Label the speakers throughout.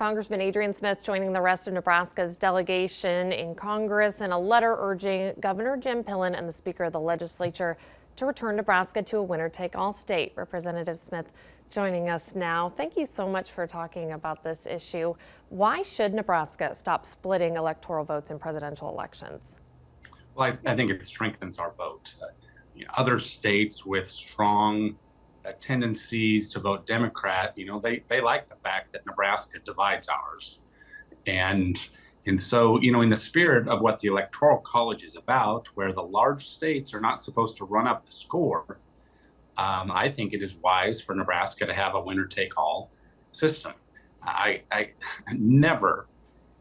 Speaker 1: Congressman Adrian Smith joining the rest of Nebraska's delegation in Congress in a letter urging Governor Jim Pillen and the Speaker of the Legislature to return Nebraska to a winner-take-all state. Representative Smith joining us now. Thank you so much for talking about this issue. Why should Nebraska stop splitting electoral votes in presidential elections?
Speaker 2: Well, I think it strengthens our vote. Other states with strong tendencies to vote Democrat, they like the fact that Nebraska divides ours. And so, in the spirit of what the Electoral College is about, where the large states are not supposed to run up the score, I think it is wise for Nebraska to have a winner-take-all system. I never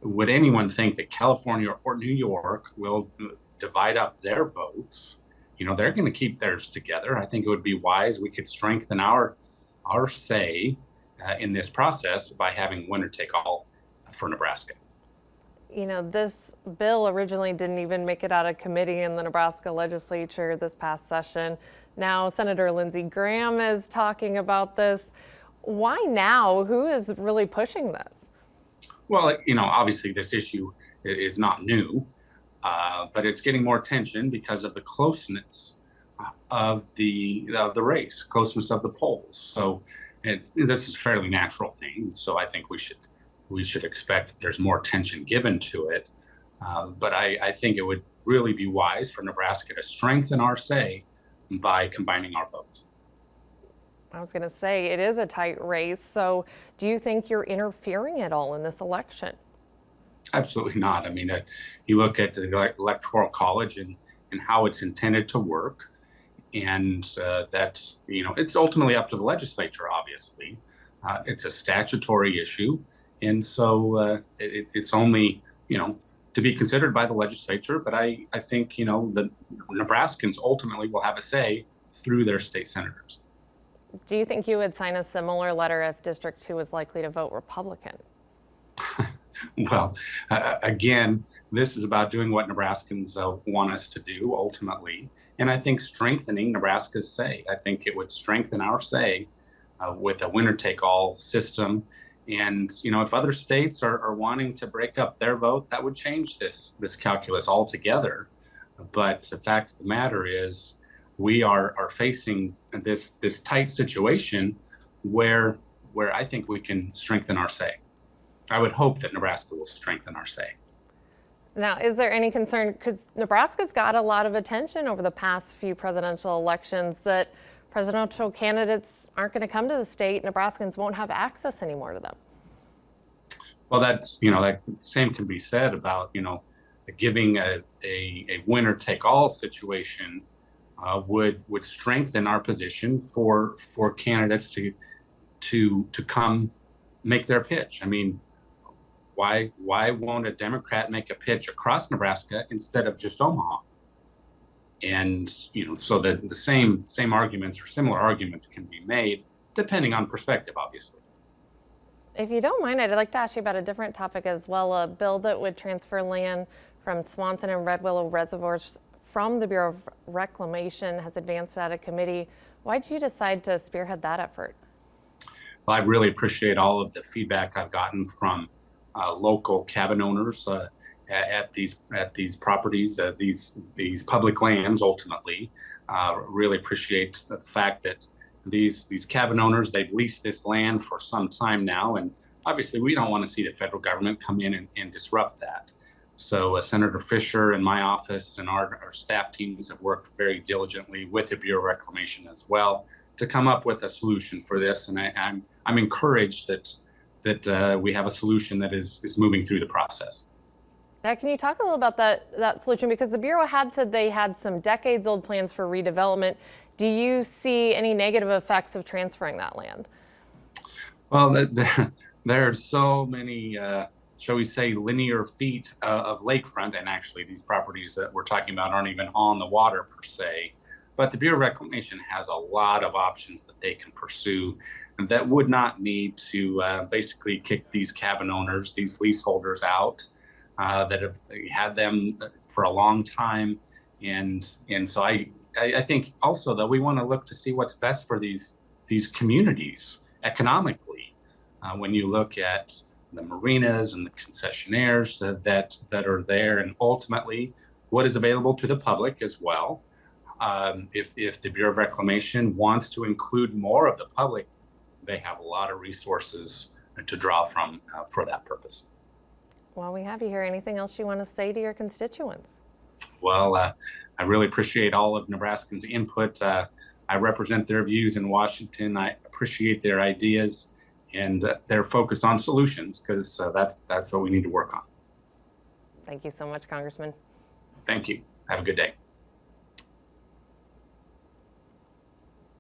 Speaker 2: would anyone think that California or New York will divide up their votes. They're going to keep theirs together. I think it would be wise. We could strengthen our say in this process by having winner take all for Nebraska.
Speaker 1: This bill originally didn't even make it out of committee in the Nebraska legislature this past session. Now Senator Lindsey Graham is talking about this. Why now? Who is really pushing this?
Speaker 2: Well, obviously this issue is not new. But it's getting more attention because of the closeness of the race, closeness of the polls. So this is a fairly natural thing. So I think we should expect that there's more attention given to it. But I think it would really be wise for Nebraska to strengthen our say by combining our votes.
Speaker 1: I was going to say it is a tight race. So do you think you're interfering at all in this election?
Speaker 2: Absolutely not. I mean, you look at the Electoral College and how it's intended to work, and that, it's ultimately up to the legislature, obviously. It's a statutory issue, and so it's only, to be considered by the legislature. But I think, the Nebraskans ultimately will have a say through their state senators.
Speaker 1: Do you think you would sign a similar letter if District 2 is likely to vote Republican?
Speaker 2: Well, again, this is about doing what Nebraskans want us to do ultimately. And I think strengthening Nebraska's say. I think it would strengthen our say with a winner-take-all system. And, if other states are wanting to break up their vote, that would change this calculus altogether. But the fact of the matter is we are facing this tight situation where I think we can strengthen our say. I would hope that Nebraska will strengthen our say.
Speaker 1: Now, is there any concern, because Nebraska's got a lot of attention over the past few presidential elections, that presidential candidates aren't going to come to the state, Nebraskans won't have access anymore to them?
Speaker 2: Well, that's, that same can be said about, giving a winner-take-all situation would strengthen our position for candidates to come make their pitch. I mean, why won't a Democrat make a pitch across Nebraska instead of just Omaha? And so the same arguments or similar arguments can be made depending on perspective, obviously.
Speaker 1: If you don't mind, I'd like to ask you about a different topic as well. A bill that would transfer land from Swanson and Red Willow reservoirs from the Bureau of Reclamation has advanced out of committee. Why did you decide to spearhead that effort?
Speaker 2: Well, I really appreciate all of the feedback I've gotten from local cabin owners at these properties, these public lands. Ultimately, really appreciate the fact that these cabin owners, they've leased this land for some time now, and obviously we don't want to see the federal government come in and disrupt that. So Senator Fisher and my office and our staff teams have worked very diligently with the Bureau of Reclamation as well to come up with a solution for this, and I'm encouraged that we have a solution that is moving through the process.
Speaker 1: Now, can you talk a little about that solution? Because the Bureau had said they had some decades-old plans for redevelopment. Do you see any negative effects of transferring that land?
Speaker 2: Well, there are so many, shall we say, linear feet of lakefront, and actually these properties that we're talking about aren't even on the water per se. But the Bureau of Reclamation has a lot of options that they can pursue that would not need to basically kick these cabin owners, these leaseholders out that have had them for a long time. And so I think also that we want to look to see what's best for these communities economically. When you look at the marinas and the concessionaires that are there, and ultimately what is available to the public as well. If the Bureau of Reclamation wants to include more of the public, they have a lot of resources to draw from for that purpose.
Speaker 1: While we have you here, anything else you want to say to your constituents?
Speaker 2: Well, I really appreciate all of Nebraskans' input. I represent their views in Washington. I appreciate their ideas and their focus on solutions, because that's what we need to work on.
Speaker 1: Thank you so much, Congressman.
Speaker 2: Thank you. Have a good day.